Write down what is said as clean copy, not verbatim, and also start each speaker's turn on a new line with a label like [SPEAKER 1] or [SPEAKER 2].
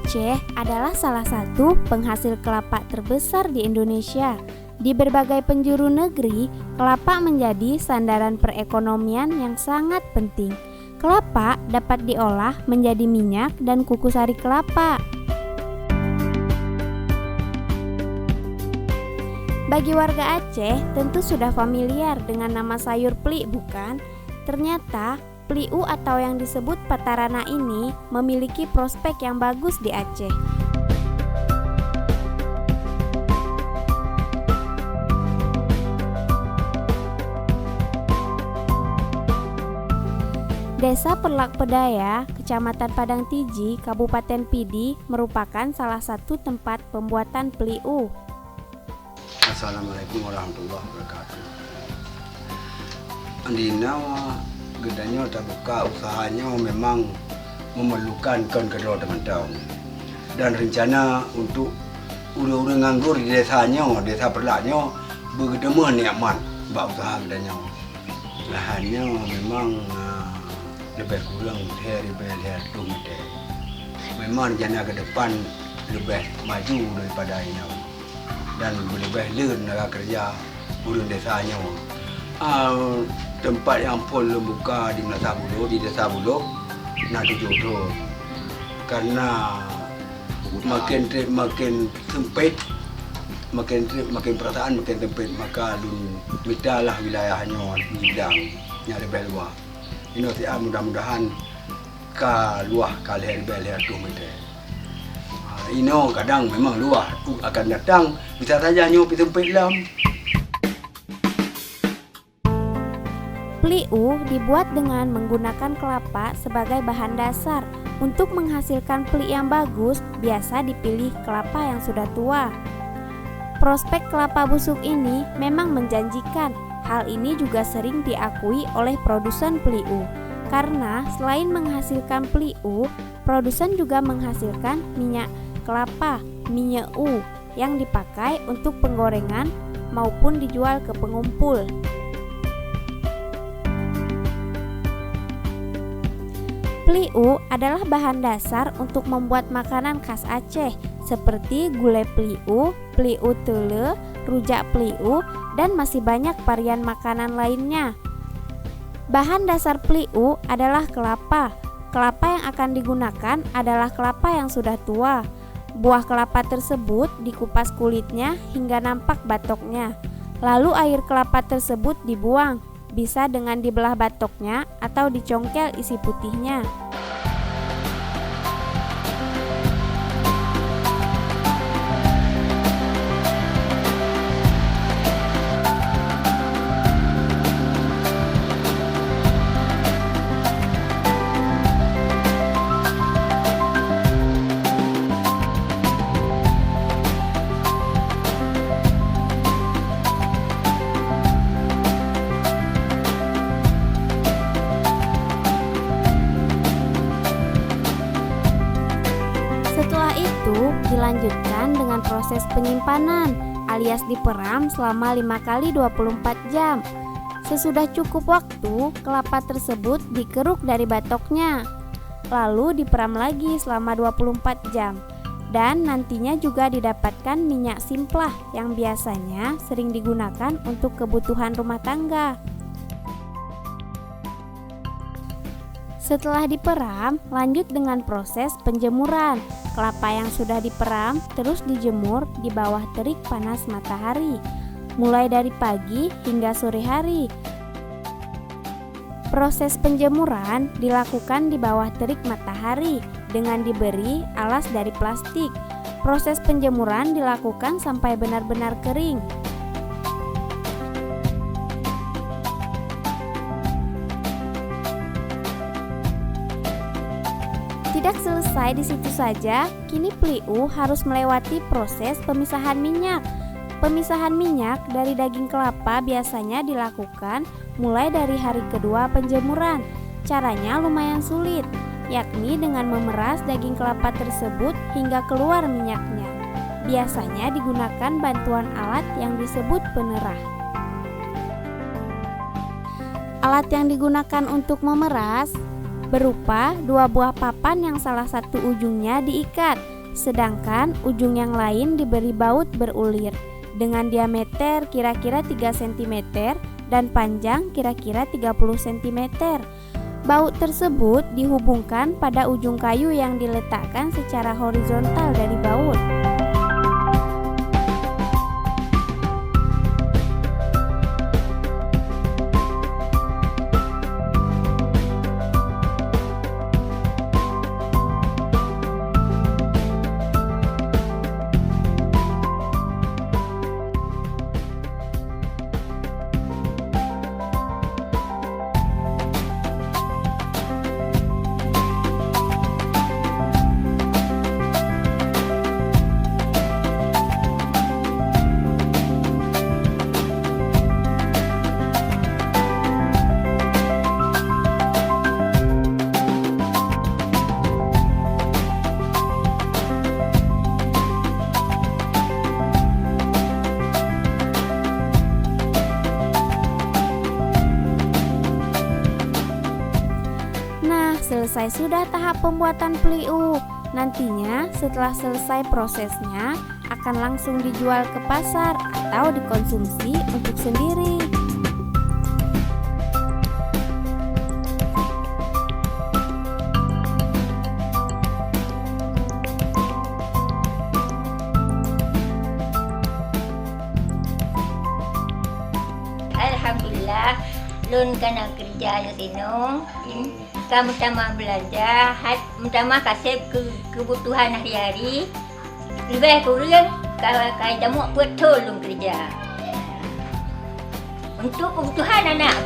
[SPEAKER 1] Aceh adalah salah satu penghasil kelapa terbesar di Indonesia. Di berbagai penjuru negeri, kelapa menjadi sandaran perekonomian yang sangat penting. Kelapa dapat diolah menjadi minyak dan kuku sari kelapa. Bagi warga Aceh tentu sudah familiar dengan nama sayur peli, bukan? Ternyata peliu atau yang disebut patarana ini memiliki prospek yang bagus di Aceh. Desa Perlak Pedaya, Kecamatan Padang Tiji, Kabupaten Pidi merupakan salah satu tempat pembuatan peliu.
[SPEAKER 2] Assalamualaikum warahmatullahi wabarakatuh. Andina gedanya terbuka usahanya memang memerlukan kawan kedua teman-teman dan rencana untuk orang-orang nganggur di desanya, desa Perlaknya bergedema nikmat buat usaha gedanya. Lahannya memang lebih kurang leher 2 meter. Memang rencana ke depan lebih maju daripada ini dan lebih learn kerja orang desanya. Tempat yang pun buka di Melasa Bulu, di Desa Bulu nak dijodoh karena makin sempit, makin perasaan makin sempit, maka mintalah wilayahnya bidang yang lebih luas. Ini mudah-mudahan luah kali leher 2 meter. Ini kadang memang luah akan datang bisa saja nyopi sempit lam.
[SPEAKER 1] Peliu dibuat dengan menggunakan kelapa sebagai bahan dasar. Untuk menghasilkan peli yang bagus, biasa dipilih kelapa yang sudah tua. Prospek kelapa busuk ini memang menjanjikan. Hal ini juga sering diakui oleh produsen peliu. Karena selain menghasilkan peliu, produsen juga menghasilkan minyak kelapa, minyak yang dipakai untuk penggorengan maupun dijual ke pengumpul. Peliu adalah bahan dasar untuk membuat makanan khas Aceh seperti gulai peliu, peliu tele, rujak peliu, dan masih banyak varian makanan lainnya. Bahan dasar peliu adalah kelapa. Kelapa yang akan digunakan adalah kelapa yang sudah tua. Buah kelapa tersebut dikupas kulitnya hingga nampak batoknya. Lalu air kelapa tersebut dibuang. Bisa dengan dibelah batoknya atau dicongkel isi putihnya. Dilanjutkan dengan proses penyimpanan alias diperam selama 5 kali 24 jam. Sesudah cukup waktu, kelapa tersebut dikeruk dari batoknya. Lalu diperam lagi selama 24 jam. Dan nantinya juga didapatkan minyak simplah yang biasanya sering digunakan untuk kebutuhan rumah tangga. Setelah diperam, lanjut dengan proses penjemuran. Kelapa yang sudah diperam terus dijemur di bawah terik panas matahari, mulai dari pagi hingga sore hari. Proses penjemuran dilakukan di bawah terik matahari dengan diberi alas dari plastik. Proses penjemuran dilakukan sampai benar-benar kering. Tidak selesai di situ saja, kini peliu harus melewati proses pemisahan minyak. Pemisahan minyak dari daging kelapa biasanya dilakukan mulai dari hari kedua penjemuran. Caranya lumayan sulit, yakni dengan memeras daging kelapa tersebut hingga keluar minyaknya. Biasanya digunakan bantuan alat yang disebut penerah. Alat yang digunakan untuk memeras berupa 2 buah papan yang salah satu ujungnya diikat, sedangkan ujung yang lain diberi baut berulir dengan diameter kira-kira 3 cm dan panjang kira-kira 30 cm. Baut tersebut dihubungkan pada ujung kayu yang diletakkan secara horizontal dari baut. Selesai sudah tahap pembuatan peliu. Nantinya setelah selesai prosesnya akan langsung dijual ke pasar atau dikonsumsi untuk sendiri.
[SPEAKER 3] Alhamdulillah, lun kena kerja di sini. Kamu pertama belajar, pertama kasih kebutuhan hari-hari. Lebih kurang kalau jamu buat tolong kerja untuk kebutuhan anak.